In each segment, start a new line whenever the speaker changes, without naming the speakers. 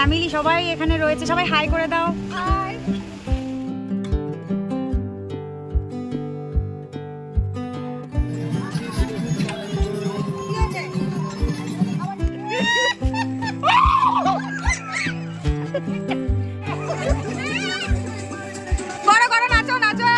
Family সবাই এখানে রয়েছে, সবাই হাই করে দাও। হাই। বড় করো, নাচো নাচো।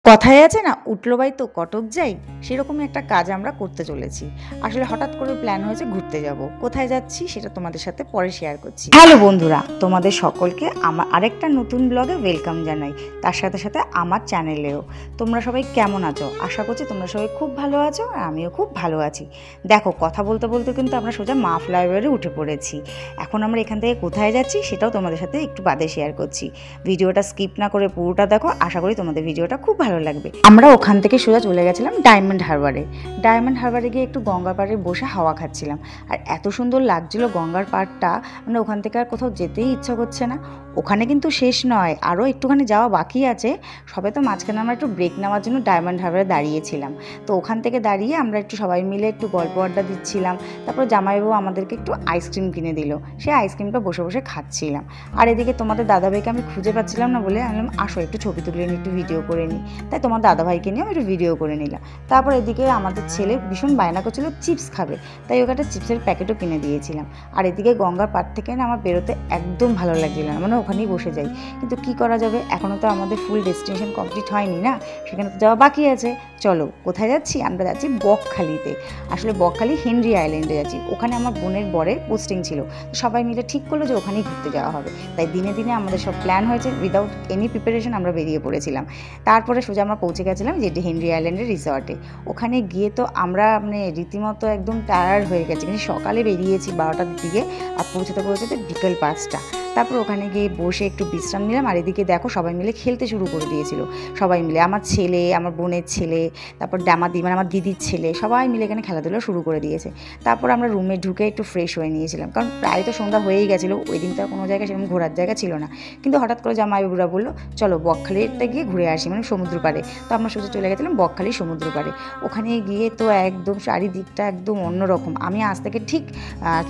কথায় আছে না, উঠলো বাই তো কটক যাই, সেরকমই একটা কাজ আমরা করতে চলেছি। আসলে হঠাৎ করে প্ল্যান হয়েছে ঘুরতে যাব। কোথায় যাচ্ছি সেটা তোমাদের সাথে পরে শেয়ার করছি। হ্যালো বন্ধুরা, তোমাদের সকলকে আমার আরেকটা নতুন ব্লগে ওয়েলকাম জানাই, তার সাথে সাথে আমার চ্যানেলেও। তোমরা সবাই কেমন আছো? আশা করছি তোমরা সবাই খুব ভালো আছো, আর আমিও খুব ভালো আছি। দেখো, কথা বলতে বলতে কিন্তু আমরা সোজা মা ফ্লাইওভারে উঠে পড়েছি। এখন আমরা এখান থেকে কোথায় যাচ্ছি সেটাও তোমাদের সাথে একটু বাদে শেয়ার করছি। ভিডিওটা স্কিপ না করে পুরোটা দেখো, আশা করি তোমাদের ভিডিওটা খুব ভালো লাগবে। আমরা ওখান থেকে সোজা চলে গেছিলাম ডায়মন্ড হারবারে। ডায়মন্ড হারবারে গিয়ে একটু গঙ্গার পাড়ে বসে হাওয়া খাচ্ছিলাম, আর এত সুন্দর লাগছিল গঙ্গার পাড়টা, মানে ওখান থেকে আর কোথাও যেতেই ইচ্ছা করছে না। ওখানে কিন্তু শেষ নয়, আরও একটুখানি যাওয়া বাকি আছে। সবে তো মাঝখানে আমরা একটু ব্রেক নেওয়ার জন্য ডায়মন্ড হারবারে দাঁড়িয়েছিলাম। তো ওখান থেকে দাঁড়িয়ে আমরা একটু সবাই মিলে একটু গল্প আড্ডা দিচ্ছিলাম। তারপর জামাইবাবু আমাদেরকে একটু আইসক্রিম কিনে দিল, সেই আইসক্রিমটা বসে বসে খাচ্ছিলাম। আর এদিকে তোমাদের দাদাভাইকে আমি খুঁজে পাচ্ছিলাম না বলে আমি আসো একটু ছবি তুলে নিই, একটু ভিডিও করে নিই। তাই তোমার দাদাভাইকে নিয়ে আমি একটু ভিডিও করে নিলাম। তারপর এদিকে আমাদের ছেলে ভীষণ বায়না করছিল চিপস খাবে, তাই ওকে একটা চিপসের প্যাকেটও কিনে দিয়েছিলাম। আর এদিকে গঙ্গার পাড় থেকে না আমার বেরোতে একদম ভালো লাগছিল না, মানে ওখানেই বসে যাই। কিন্তু কি করা যাবে, এখনও তো আমাদের ফুল ডেস্টিনেশন কমপ্লিট হয়নি না, সেখানে তো যাওয়া বাকি আছে। চলো কোথায় যাচ্ছি, আমরা যাচ্ছি বকখালিতে। আসলে বকখালি হেনরি আইল্যান্ডে যাচ্ছি, ওখানে আমার বোনের বরের পোস্টিং ছিল। সবাই মিলে ঠিক করলো যে ওখানেই ঘুরতে যাওয়া হবে। তাই দিনে দিনে আমাদের সব প্ল্যান হয়েছে, উইদাউট এনি প্রিপারেশন আমরা বেরিয়ে পড়েছিলাম। তারপরে সোজা আমরা পৌঁছে গেছিলাম যেটি হেনরি আইল্যান্ডের রিসর্টে। ওখানে গিয়ে তো আমরা মানে রীতিমতো একদম টায়ার্ড হয়ে গেছি, কিন্তু সকালে বেরিয়েছি 12টার দিকে, আর পৌঁছতে পৌঁছতে বিকেল 5টা। তারপর ওখানে গিয়ে বসে একটু বিশ্রাম নিলাম। আর এদিকে দেখো সবাই মিলে খেলতে শুরু করে দিয়েছিল। সবাই মিলে, আমার ছেলে, আমার বোনের ছেলে, তারপর মানে আমার দিদির ছেলে, সবাই মিলে এখানে খেলাধুলা শুরু করে দিয়েছে। তারপর আমরা রুমে ঢুকে একটু ফ্রেশ হয়ে নিয়েছিলাম, কারণ প্রায় তো সন্ধ্যা হয়েই গেছিলো। ওই দিন তো কোনো জায়গায় সেরকম ঘোরার জায়গা ছিল না। কিন্তু হঠাৎ করে জামাইবাবুরা বললো চলো বকখালিতে গিয়ে ঘুরে আসি, মানে সমুদ্র পাড়ে। তো আমরা সোজা চলে গেছিলাম বকখালি সমুদ্র পাড়ে। ওখানে গিয়ে তো একদম চারিদিকটা একদম অন্যরকম। আমি আজ থেকে ঠিক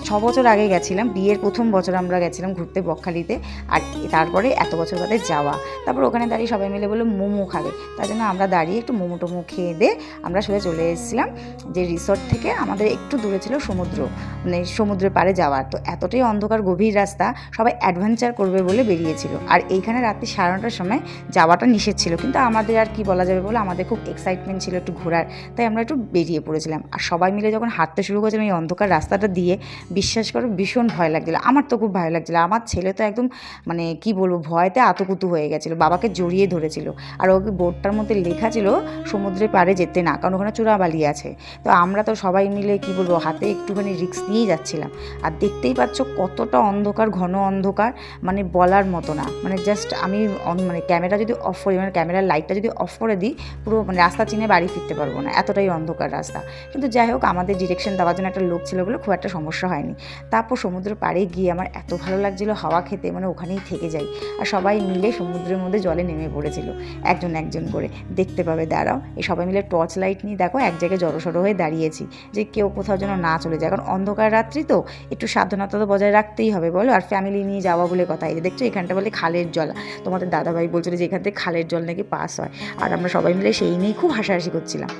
6 বছর আগে গেছিলাম, বিয়ের প্রথম বছর আমরা গেছিলাম ঘুরতে বকখালিতে, আর তারপরে এত বছর বাদে যাওয়া। তারপর ওখানে দাঁড়িয়ে সবাই মিলে বললো মোমো খাবে, তার জন্য আমরা দাঁড়িয়ে একটু মোমো টোমো খেয়ে দিয়ে আমরা সোজা চলে এসেছিলাম যে রিসর্ট থেকে আমাদের একটু দূরে ছিল সমুদ্র, মানে সমুদ্রের পাড়ে যাওয়ার। তো এতটাই অন্ধকার গভীর রাস্তা, সবাই অ্যাডভেঞ্চার করবে বলে বেরিয়েছিল। আর এইখানে রাত্রি 9:30টার সময় যাওয়াটা নিষেধ ছিল, কিন্তু আমাদের আর কি বলা যাবে বলে আমাদের খুব এক্সাইটমেন্ট ছিল একটু ঘোরার, তাই আমরা একটু বেরিয়ে পড়েছিলাম। আর সবাই মিলে যখন হাঁটতে শুরু করেছিলাম এই অন্ধকার রাস্তাটা দিয়ে, বিশ্বাস করো ভীষণ ভয় লাগছিলো। আমার তো খুব ভয় লাগছিলো, আমার ছেলে তো একদম মানে কি বলবো ভয়তে আতকুতু হয়ে গেছিলো, বাবাকে জড়িয়ে ধরেছিল। আর ওকে বোর্ডটার মধ্যে লেখা ছিল সমুদ্রের পাড়ে যেতে না, কারণ ওখানে চোরাবালি আছে। তো আমরা তো সবাই মিলে কি বলবো হাতে একটুখানি রিস্ক নিয়েই যাচ্ছিলাম। আর দেখতেই পাচ্ছ কতটা অন্ধকার, ঘন অন্ধকার, মানে বলার মতো না। মানে জাস্ট আমি মানে ক্যামেরা যদি অফ করি, মানে ক্যামেরার লাইটটা যদি অফ করে দিই, পুরো মানে রাস্তা চিনে বাড়ি ফিরতে পারবো না, এতটাই অন্ধকার রাস্তা। কিন্তু যাই হোক, আমাদের ডিরেকশন দেওয়ার জন্য একটা লোক ছিল বলে খুব একটা সমস্যা হয়নি। তারপর সমুদ্রের পাড়ে গিয়ে আমার এত ভালো লাগছিলো হাওয়া খেতে, মানে ওখানেই থেকে যাই। আর সবাই মিলে সমুদ্রের মধ্যে জলে নেমে পড়েছিল একজন একজন করে। দেখতে পাবে, দাঁড়াও, এই সবাই মিলে টর্চ লাইট নিয়ে দেখো এক জায়গায় জড়সড়ো হয়ে দাঁড়িয়েছি, যে কেউ কোথাও যেন না চলে যায়, কারণ অন্ধকার রাত্রি তো একটু সাবধানতা তো বজায় রাখতেই হবে বলো। আর ফ্যামিলি নিয়ে যাওয়া বলে কথা। এই যে দেখছো এখানটা বলে খালের জল, তোমাদের দাদাভাই বলছিল যে এখান থেকে খালের জল নাকি পাস হয়, আর আমরা সবাই মিলে সেই নিয়েই খুব হাসাহাসি করছিলাম।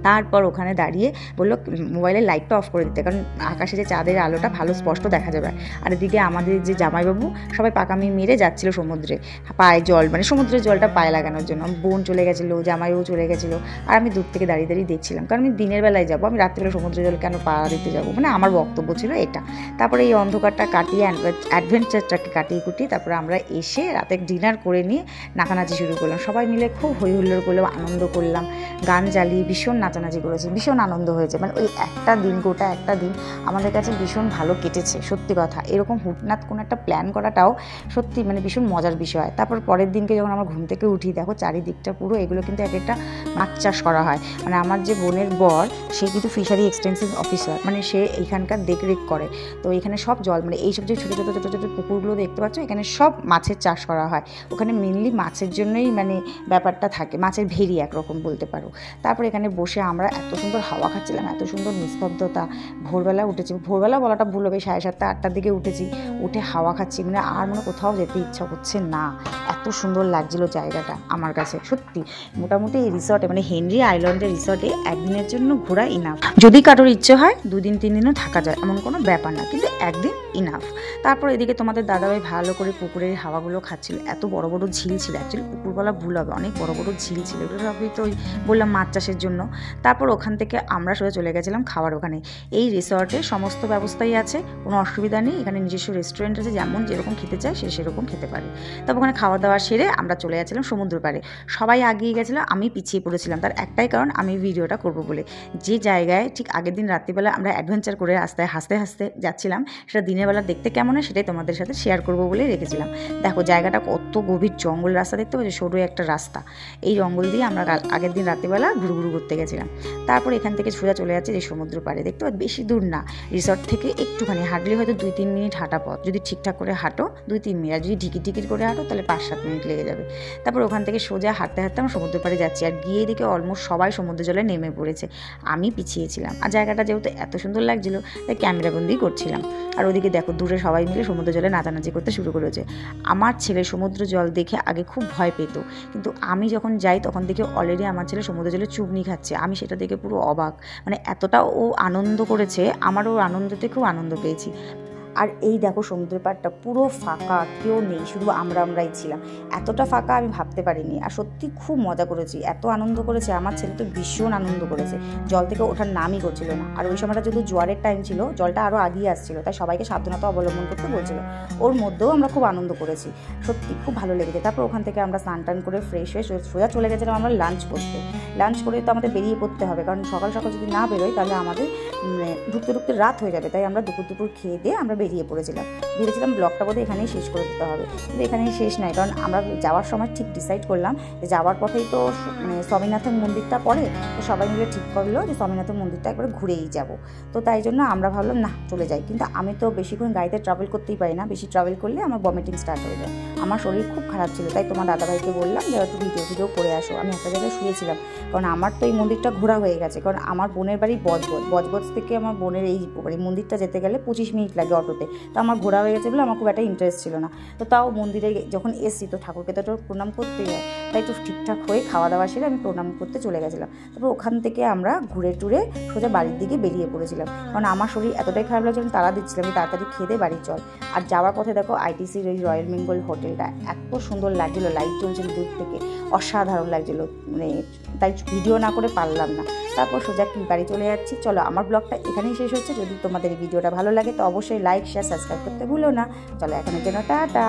তারপর ওখানে দাঁড়িয়ে বললো মোবাইলের লাইটটা অফ করে দিতে, কারণ আকাশে যে চাঁদের আলোটা ভালো স্পষ্ট দেখা যাবে। আর এদিকে আমাদের যে জামাইবাবু সবাই পাকামি মেরে যাচ্ছিলো সমুদ্রে, পায়ে জল মানে সমুদ্রের জলটা পায়ে লাগানোর জন্য। বোন চলে গেছিলো, জামাইবাবু চলে গেছিলো, আর আমি দূর থেকে দাঁড়িয়ে দাঁড়িয়ে দেখছিলাম, কারণ আমি দিনের বেলায় যাবো, আমি রাত্রিবেলা সমুদ্রের জল কেন পা দিতে যাবো, মানে আমার বক্তব্য ছিল এটা। তারপরে এই অন্ধকারটা কাটিয়ে অ্যাডভেঞ্চারটাকে কাটিয়ে কুটিয়ে তারপরে আমরা এসে রাতে ডিনার করে নিয়ে নাচানাচি শুরু করলাম। সবাই মিলে খুব হই হুল্লোড় করলাম, আনন্দ করলাম, গান জ্বালিয়ে ভীষণ নাচানাচি করেছি, ভীষণ আনন্দ হয়েছে। মানে ওই একটা দিন, গোটা একটা দিন আমাদের কাছে ভীষণ ভালো কেটেছে, সত্যি কথা। এরকম হুটনাথ কোনো একটা প্ল্যান করাটাও সত্যি মানে ভীষণ মজার বিষয়। তারপর পরের দিনকে যখন আমরা ঘুম থেকে উঠি, দেখো চারিদিকটা পুরো, এগুলো কিন্তু এক একটা মাছ চাষ করা হয়। মানে আমার যে বোনের বর, সে কিন্তু ফিশারি এক্সটেনশন অফিসার, মানে সে এইখানকার দেখরেখ করে। তো এখানে সব জল, মানে এইসব যে ছোটো ছোটো ছোটো ছোটো পুকুরগুলো দেখতে পাচ্ছ, এখানে সব মাছের চাষ করা হয়। ওখানে মেনলি মাছের জন্যই মানে ব্যাপারটা থাকে, মাছের ভেরি একরকম বলতে পারো। তারপর এখানে বসে আমরা এত সুন্দর হাওয়া খাচ্ছিলাম, এত সুন্দর নিস্তব্ধতা। ভোরবেলা উঠেছি, ভোরবেলা বলাটা ভুল হবে, 7:30 8টার দিকে উঠেছি, উঠে হাওয়া খাচ্ছি, মানে আর মানে কোথাও যেতে ইচ্ছা করছে না, এত সুন্দর লাগছিল জায়গাটা আমার কাছে সত্যি। মোটামুটি এই রিসর্টে, মানে হেনরি আইল্যান্ডের রিসর্টে একদিনের জন্য ঘোরা ইনাফ। যদি কারোর ইচ্ছে হয় 2 দিন 3 দিনও থাকা যায়, এমন কোনো ব্যাপার না, কিন্তু একদিন ইনাফ। তারপর এদিকে তোমাদের দাদাভাই ভালো করে পুকুরের হাওয়াগুলো খাচ্ছিল। এত বড় বড় ঝিল ছিল, অ্যাকচুয়ালি পুকুর বলা ভুল হবে, অনেক বড় বড় ঝিল ছিল, এগুলো সবই তো ওই বললাম মাছ চাষের জন্য। তারপর ওখান থেকে আমরা সোজা চলে গেছিলাম খাওয়ার ওখানে। এই রিসর্টে সমস্ত ব্যবস্থাই আছে, কোনো অসুবিধা নেই। এখানে নিজস্ব রেস্টুরেন্ট আছে, যেমন যেরকম খেতে চায় সে সেরকম খেতে পারে। তারপর ওখানে খাওয়া দাওয়া সেরে আমরা চলে যাচ্ছিলাম সমুদ্র পাড়ে। সবাই আগিয়ে গেছিলো, আমি পিছিয়ে পড়েছিলাম। তার একটাই কারণ, আমি ভিডিওটা করব বলে। যে জায়গায় ঠিক আগের দিন রাত্রিবেলা আমরা অ্যাডভেঞ্চার করে হাসতে হাসতে যাচ্ছিলাম, সেটা দিনের বেলা দেখতে কেমন হয় সেটাই তোমাদের সাথে শেয়ার করবো বলে রেখেছিলাম। দেখো জায়গাটা কত গভীর, জঙ্গল রাস্তা দেখতে পাচ্ছি, সরু একটা রাস্তা। এই জঙ্গল দিয়ে আমরা আগের দিন রাত্রিবেলা ঘুরু ঘুরতে গেছিলাম। তারপর এখান থেকে সোজা চলে যাচ্ছে যে সমুদ্র পাড়ে, দেখতে পাচ্ছি বেশি দূর না, রিসর্ট থেকে একটুখানি হাঁটলে হয়তো 2-3 মিনিট হাঁটা পথ। যদি ঠিকঠাক করে হাঁটো 2-3 মিনিট, আর যদি ঢিকির করে হাঁটো তাহলে 5-7 মিনিট লেগে যাবে। তারপর ওখান থেকে সোজা হাঁটতে হাঁটতে আমরা সমুদ্র পাড়ে যাচ্ছি, আর গিয়ে দেখে অলমোস্ট সবাই সমুদ্র জলে নেমে পড়েছে, আমি পিছিয়েছিলাম। আর জায়গাটা যেহেতু এত সুন্দর লাগছিল তাই ক্যামেরাবন্দি করছিলাম। আর ওদিকে দেখো দূরে সবাই মিলে সমুদ্র জলে নাচানাচি করতে শুরু করেছে। আমার ছেলে সমুদ্র জল দেখে আগে খুব ভয় পেত, কিন্তু আমি যখন যাই তখন দেখে অলরেডি আমার ছেলে সমুদ্র জলে চুবনি খাচ্ছে। আমি সেটা দেখে পুরো অবাক, মানে এতটা ও আনন্দ করেছে, আমারও আনন্দতে খুব আনন্দ পেয়েছি। আর এই দেখো সমুদ্রের পাড়টা পুরো ফাঁকা, কেউ নেই, শুধু আমরাই ছিলাম। এতটা ফাঁকা আমি ভাবতে পারিনি, আর সত্যি খুব মজা করেছি, এত আনন্দ করেছে। আমার ছেলে তো ভীষণ আনন্দ করেছে, জল থেকে ওঠার নামই করছিল না। আর ওই সময়টা যেহেতু জোয়ারের টাইম ছিল, জলটা আরও আগিয়ে আসছিল, তাই সবাইকে সাবধানতা অবলম্বন করতে বলছিল। ওর মধ্যেও আমরা খুব আনন্দ করেছি, সত্যি খুব ভালো লেগেছে। তারপর ওখান থেকে আমরা স্নান টান করে ফ্রেশ হয়ে সোজা চলে গেছিলাম আমরা লাঞ্চ করতে। লাঞ্চ করে তো আমাদের বেরিয়ে পড়তে হবে, কারণ সকাল সকাল যদি না বেরোই তাহলে আমাদের ঢুকতে রাত হয়ে যাবে। তাই আমরা দুপুর খেয়ে দিয়ে আমরা বেরিয়ে পড়েছিলাম। ভেবেছিলাম ব্লগটা বোধহয় এখানেই শেষ করে দিতে হবে, কিন্তু এখানেই শেষ নয়, কারণ আমরা যাওয়ার সময় ঠিক ডিসাইড করলাম যে যাওয়ার পথেই তো মানে স্বামীনাথের মন্দিরটা পড়ে, তো সবাই মিলে ঠিক করলো যে স্বামীনাথের মন্দিরটা একবার ঘুরেই যাব। তো তাই জন্য আমরা ভাবলাম না চলে যাই, কিন্তু আমি তো বেশিক্ষণ গাড়িতে ট্রাভেল করতেই পারি না, বেশি ট্রাভেল করলে আমার ভমিটিং স্টার্ট হয়ে যায়। আমার শরীর খুব খারাপ ছিল, তাই তোমার দাদাভাইকে বললাম যে একটু ভিডিও করে আসো। আমি একটা জায়গায় শুয়েছিলাম, কারণ আমার তো এই মন্দিরটা ঘোরা হয়ে গেছে, কারণ আমার বোনের বাড়ি বজবজ থেকে আমার বোনের এই মন্দিরটা যেতে গেলে 25 মিনিট লাগে অটোতে। তো আমার ঘোরা হয়ে গেছে বলে আমার খুব একটা ইন্টারেস্ট ছিল না। তো তাও মন্দিরে যখন এসছি তো ঠাকুরকে তো প্রণাম করতেই হয়, তাই তো ঠিকঠাক হয়ে খাওয়া দাওয়া সেরে আমি প্রণাম করতে চলে গেছিলাম। তারপর ওখান থেকে আমরা ঘুরে টুরে সোজা বাড়ির দিকে বেরিয়ে পড়েছিলাম, কারণ আমার শরীর এতটাই খারাপ লাগছে, আমি তাড়া দিচ্ছিলাম আমি তাড়াতাড়ি খেয়ে দিয়ে বাড়ি চল। আর যাওয়ার পথে দেখো আইটিসির ওই রয়্যাল বেঙ্গল হোটেলটা এত সুন্দর লাগছিলো, লাইট জ্বলছিল দূর থেকে, অসাধারণ লাগছিলো, মানে তাই ভিডিও না করে পারলাম না। তারপর সোজা বাড়ি চলে যাচ্ছি। চলো আমার ব্লগটা এখানেই শেষ হচ্ছে। যদি তোমাদের এই ভিডিওটা ভালো লাগে তো অবশ্যই লাইক শেয়ার সাবস্ক্রাইব করতে ভুলো না। চলো এখনের জন্য টাটা।